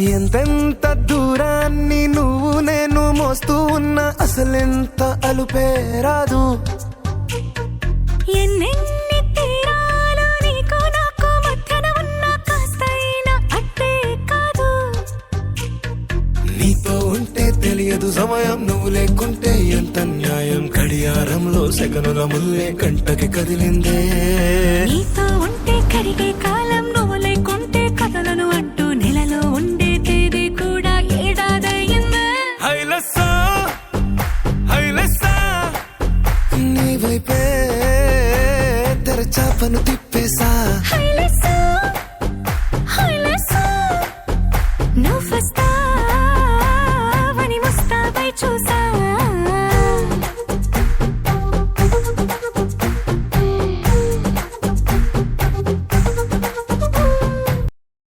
ఎంతెంత దూరాన్ని నువ్వు నేను మోస్తూ ఉన్నా అసలెంత అలుపే రాదు. ఎన్నెన్ని తీరాలు నీకు నాకు మధ్యన ఉన్న కాస్తైనా అట్టే కాదు. నీతో ఉంటే తెలియదు సమయం, నువ్వు లేకుంటే ఎంత న్యాయం. గడియారంలో సెకనుల ముల్లే గంటకి కదిలిందే. నీతో ఉంటే కరిగే